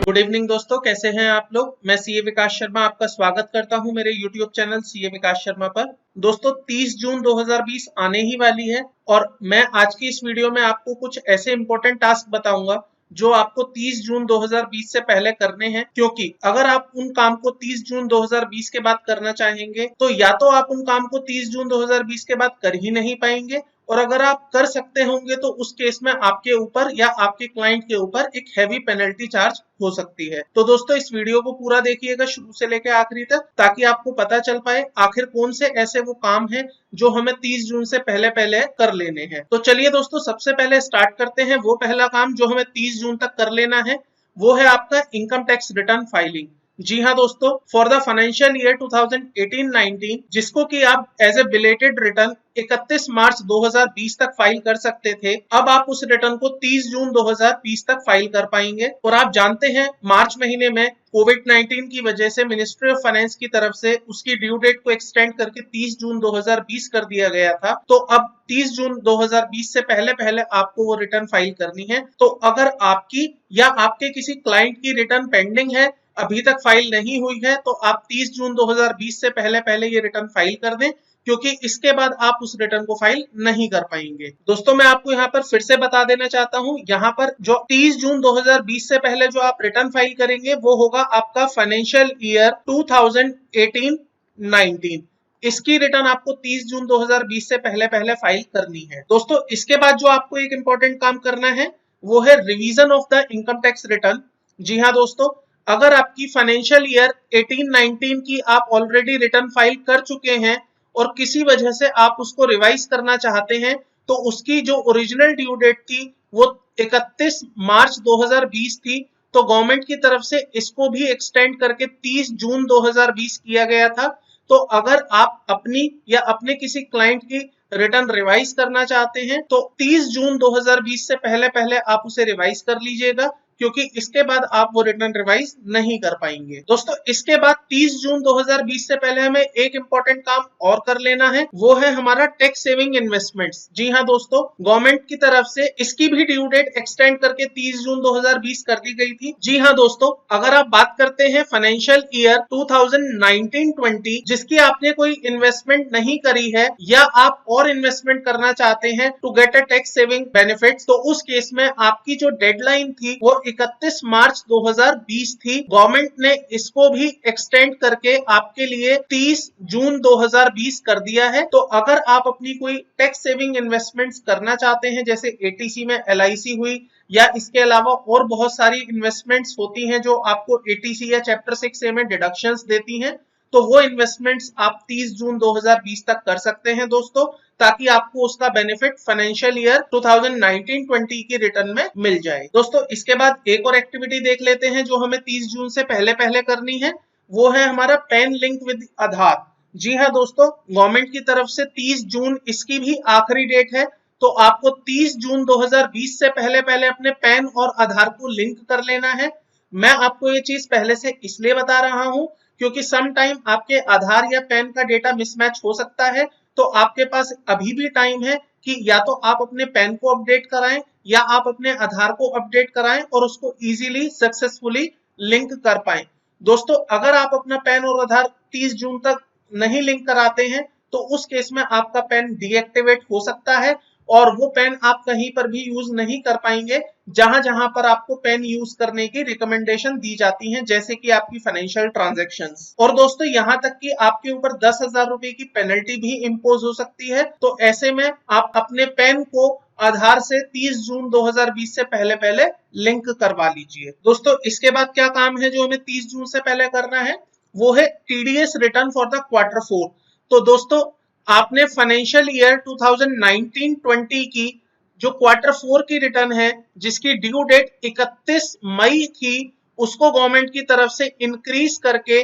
Good evening दोस्तों, कैसे हैं आप लोग। मैं सीए विकास शर्मा आपका स्वागत करता हूं मेरे यूट्यूब चैनल सीए विकास शर्मा पर। दोस्तों 30 जून 2020 आने ही वाली है और मैं आज की इस वीडियो में आपको कुछ ऐसे इंपॉर्टेंट टास्क बताऊंगा जो आपको 30 जून 2020 से पहले करने हैं, क्योंकि अगर आप उन काम को 30 जून 2020 के बाद करना चाहेंगे तो या तो आप उन काम को 30 जून 2020 के बाद कर ही नहीं पाएंगे, और अगर आप कर सकते होंगे तो उस केस में आपके ऊपर या आपके क्लाइंट के ऊपर एक हैवी पेनल्टी चार्ज हो सकती है। तो दोस्तों इस वीडियो को पूरा देखिएगा शुरू से लेकर आखिरी तक, ताकि आपको पता चल पाए आखिर कौन से ऐसे वो काम हैं जो हमें 30 जून से पहले पहले कर लेने हैं। तो चलिए दोस्तों सबसे पहले स्टार्ट करते हैं। वो पहला काम जो हमें 30 जून तक कर लेना है वो है आपका इनकम टैक्स रिटर्न फाइलिंग। जी हाँ दोस्तों, फॉर द फाइनेंशियल ईयर 2018-19 जिसको कि आप एज ए बिलेटेड रिटर्न 31 मार्च 2020 तक फाइल कर सकते थे, अब आप उस रिटर्न को 30 जून 2020 तक फाइल कर पाएंगे। और आप जानते हैं मार्च महीने में कोविड-19 की वजह से मिनिस्ट्री ऑफ फाइनेंस की तरफ से उसकी ड्यू डेट को एक्सटेंड करके 30 जून 2020 कर दिया गया था। तो अब 30 जून 2020 से पहले पहले आपको वो रिटर्न फाइल करनी है। तो अगर आपकी या आपके किसी क्लाइंट की रिटर्न पेंडिंग है, अभी तक फाइल नहीं हुई है, तो आप 30 जून 2020 से पहले पहले ये रिटर्न फाइल कर दें, क्योंकि इसके बाद आप उस रिटर्न को फाइल नहीं कर पाएंगे। दोस्तों मैं आपको यहाँ पर फिर से बता देना चाहता हूँ, यहाँ पर जो 30 जून 2020 से पहले जो आप रिटर्न फाइल करेंगे वो होगा आपका फाइनेंशियल ईयर 2018-19। इसकी रिटर्न आपको 30 जून 2020 से पहले पहले फाइल करनी है। दोस्तों इसके बाद जो आपको एक इंपॉर्टेंट काम करना है वो है revision of the income tax return. जी हाँ दोस्तों, अगर आपकी फाइनेंशियल ईयर 18-19 की आप ऑलरेडी रिटर्न फाइल कर चुके हैं और किसी वजह से आप उसको रिवाइज करना चाहते हैं, तो उसकी जो ओरिजिनल ड्यू डेट थी वो 31 मार्च 2020 थी, तो गवर्नमेंट की तरफ से इसको भी एक्सटेंड करके 30 जून 2020 किया गया था। तो अगर आप अपनी या अपने किसी क्लाइंट की रिटर्न रिवाइज करना चाहते हैं तो 30 जून 2020 से पहले पहले आप उसे रिवाइज कर लीजिएगा, क्योंकि इसके बाद आप वो रिटर्न रिवाइज नहीं कर पाएंगे। दोस्तों इसके बाद 30 जून 2020 से पहले हमें एक इंपॉर्टेंट काम और कर लेना है, वो है हमारा टैक्स सेविंग इन्वेस्टमेंट्स। जी हाँ दोस्तों, गवर्नमेंट की तरफ से इसकी भी ड्यू डेट एक्सटेंड करके 30 जून 2020 कर दी गई थी। जी हाँ दोस्तों, अगर आप बात करते हैं फाइनेंशियल ईयर 2019-20 जिसकी आपने कोई इन्वेस्टमेंट नहीं करी है या आप और इन्वेस्टमेंट करना चाहते हैं to get a tax saving benefits, तो उस केस में आपकी जो डेडलाइन थी वो 31 मार्च 2020 थी। गवर्नमेंट ने इसको भी एक्सटेंड करके आपके लिए 30 जून 2020 कर दिया है। तो अगर आप अपनी कोई टैक्स सेविंग इन्वेस्टमेंट्स करना चाहते हैं, जैसे एटीसी में एलआईसी हुई या इसके अलावा और बहुत सारी इन्वेस्टमेंट्स होती हैं जो आपको एटीसी या चैप्टर 6A में डिडक्शंस देती हैं, तो वो इन्वेस्टमेंट्स आप 30 जून 2020 तक कर सकते हैं दोस्तों, ताकि आपको उसका बेनिफिट फाइनेंशियल ईयर 2019-20 की रिटर्न में मिल जाए। दोस्तों इसके बाद एक और एक्टिविटी देख लेते हैं जो हमें 30 जून से पहले पहले करनी है, वो है हमारा पैन लिंक विद आधार। जी हाँ दोस्तों, गवर्नमेंट की तरफ से 30 जून इसकी भी आखिरी डेट है, तो आपको 30 जून 2020 से पहले पहले अपने पैन और आधार को लिंक कर लेना है। मैं आपको ये चीज पहले से इसलिए बता रहा हूं क्योंकि सम टाइम आपके आधार या पैन का डेटा मिसमैच हो सकता है, तो आपके पास अभी भी टाइम है कि या तो आप अपने पैन को अपडेट कराएं या आप अपने आधार को अपडेट कराएं और उसको इजीली सक्सेसफुली लिंक कर पाएं। दोस्तों अगर आप अपना पैन और आधार 30 जून तक नहीं लिंक कराते हैं तो उस केस में आपका पैन डीएक्टिवेट हो सकता है और वो पेन आप कहीं पर भी यूज नहीं कर पाएंगे जहां जहां पर आपको पेन यूज करने की रिकमेंडेशन दी जाती है, जैसे कि आपकी फाइनेंशियल ट्रांजैक्शंस। और दोस्तों यहां तक कि आपके ऊपर 10,000 रुपए की पेनल्टी भी इम्पोज हो सकती है। तो ऐसे में आप अपने पेन को आधार से 30 जून 2020 से पहले पहले लिंक करवा लीजिए। दोस्तों इसके बाद क्या काम है जो हमें 30 जून से पहले करना है, वो है TDS return for the quarter 4। तो दोस्तों आपने फाइनेंशियल ईयर 2019-20 की जो क्वार्टर 4 की रिटर्न है जिसकी ड्यू डेट 31 मई थी, उसको गवर्नमेंट की तरफ से इंक्रीज करके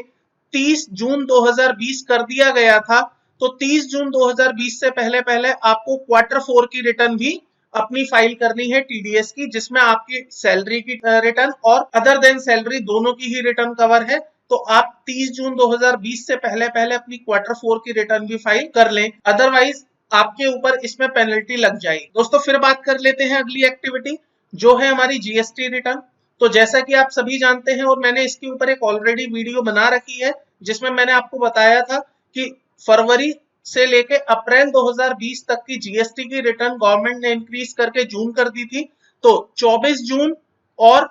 30 जून 2020 कर दिया गया था। तो 30 जून 2020 से पहले पहले आपको क्वार्टर 4 की रिटर्न भी अपनी फाइल करनी है टीडीएस की, जिसमें आपकी सैलरी की रिटर्न और अदर देन सैलरी दोनों की ही रिटर्न कवर है। तो आप 30 जून 2020 से पहले पहले अपनी क्वार्टर 4 की रिटर्न भी फाइल कर लें, अदरवाइज आपके ऊपर इसमें पेनल्टी लग जाएगी। दोस्तों फिर बात कर लेते हैं अगली एक्टिविटी जो है हमारी जीएसटी रिटर्न। तो जैसा कि आप सभी जानते हैं और मैंने इसके ऊपर एक ऑलरेडी वीडियो बना रखी है जिसमें मैंने आपको बताया था कि फरवरी से लेके अप्रैल 2020 तक की जीएसटी की रिटर्न गवर्नमेंट ने इंक्रीज करके जून कर दी थी। तो 24 जून और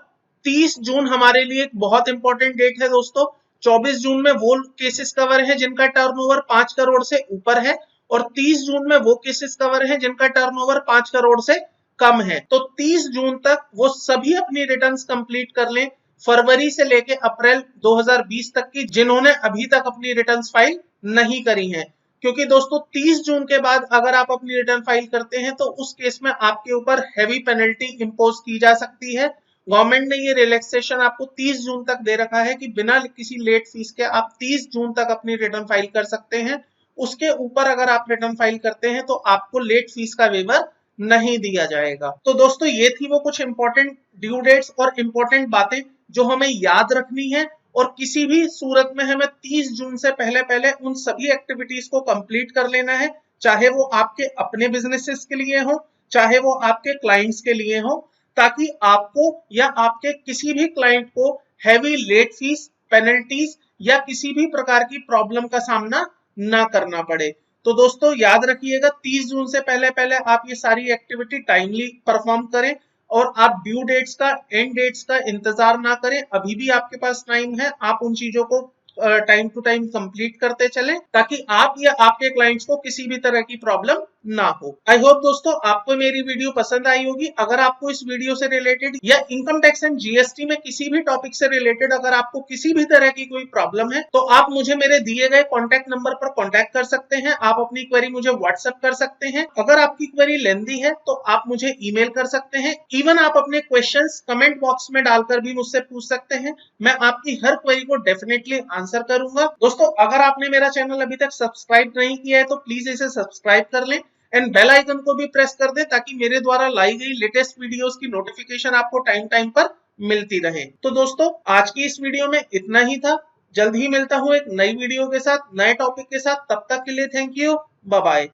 30 जून हमारे लिए एक बहुत इंपॉर्टेंट डेट है दोस्तों। 24 जून में वो केसेस कवर है जिनका टर्नओवर 5 करोड़ से ऊपर है और 30 जून में वो केसेस कवर है जिनका टर्नओवर 5 करोड़ से कम है। तो 30 जून तक वो सभी अपनी रिटर्न्स कंप्लीट कर लें, फरवरी से लेके अप्रैल 2020 तक की जिन्होंने अभी तक अपनी रिटर्न्स फाइल नहीं करी हैं। क्योंकि दोस्तों 30 जून के बाद अगर आप अपनी रिटर्न फाइल करते हैं तो उस केस में आपके ऊपर हैवी पेनल्टी इंपोज की जा सकती है। गवर्नमेंट ने ये रिलैक्सेशन आपको 30 जून तक दे रखा है कि बिना किसी लेट फीस के आप 30 जून तक अपनी रिटर्न फाइल कर सकते हैं। उसके ऊपर अगर आप रिटर्न फाइल करते हैं तो आपको लेट फीस का वेवर नहीं दिया जाएगा। तो दोस्तों ये थी वो कुछ इंपॉर्टेंट ड्यू डेट्स और इंपॉर्टेंट बातें जो हमें याद रखनी है और किसी भी सूरत में हमें 30 जून से पहले पहले उन सभी एक्टिविटीज को कंप्लीट कर लेना है, चाहे वो आपके अपने बिजनेसेस के लिए हो, चाहे वो आपके क्लाइंट्स के लिए हो, ताकि आपको या आपके किसी भी क्लाइंट को हैवी लेट फीस, पेनल्टीज या किसी भी प्रकार की प्रॉब्लम का सामना ना करना पड़े। तो दोस्तों याद रखिएगा 30 जून से पहले पहले आप ये सारी एक्टिविटी टाइमली परफॉर्म करें और आप ड्यू डेट्स का, एंड डेट्स का इंतजार ना करें। अभी भी आपके पास टाइम है, आप उन चीजों को टाइम टू टाइम कंप्लीट करते चलें ताकि आप या आपके क्लाइंट्स को किसी भी तरह की प्रॉब्लम ना हो। आई होप दोस्तों आपको मेरी वीडियो पसंद आई होगी। अगर आपको इस वीडियो से रिलेटेड या इनकम टैक्स एंड जीएसटी में किसी भी टॉपिक से रिलेटेड अगर आपको किसी भी तरह की कोई प्रॉब्लम है तो आप मुझे मेरे दिए गए कॉन्टैक्ट नंबर पर कॉन्टैक्ट कर सकते हैं। आप अपनी क्वेरी मुझे व्हाट्सएप कर सकते हैं। अगर आपकी क्वेरी लेंथी है तो आप मुझे ईमेल कर सकते हैं। इवन आप अपने क्वेश्चंस कमेंट बॉक्स में डालकर भी मुझसे पूछ सकते हैं। मैं आपकी हर क्वेरी को डेफिनेटली आंसर करूंगा। दोस्तों अगर आपने मेरा चैनल अभी तक सब्सक्राइब नहीं किया है तो प्लीज इसे सब्सक्राइब कर लें एंड बेल आइकन को भी प्रेस कर दें ताकि मेरे द्वारा लाई गई लेटेस्ट वीडियोस की नोटिफिकेशन आपको टाइम टाइम पर मिलती रहे। तो दोस्तों आज की इस वीडियो में इतना ही था। जल्द ही मिलता हूं एक नई वीडियो के साथ, नए टॉपिक के साथ। तब तक के लिए थैंक यू, बाय बाय।